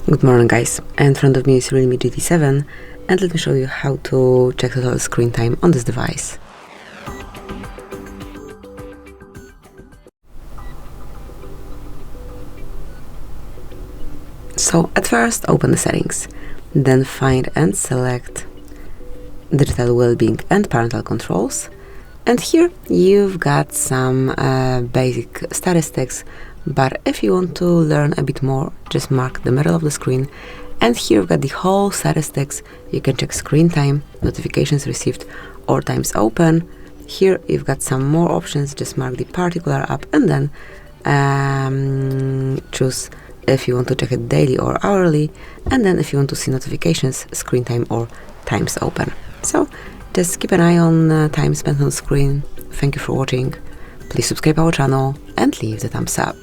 Good morning guys, in front of me is REALME GT7 and let me show you how to check total screen time on this device. So at first open the settings, then find and select digital well-being and parental controls, and here you've got some basic statistics, but if you want to learn a bit more, just mark the middle of the screen, and here you've got the whole statistics. You can check screen time, notifications received or times open. Here you've got some more options, just mark the particular app and then choose if you want to check it daily or hourly, and then if you want to see notifications, screen time or times open. So just keep an eye on time spent on screen. Thank you for watching. Please subscribe our channel and leave the thumbs up.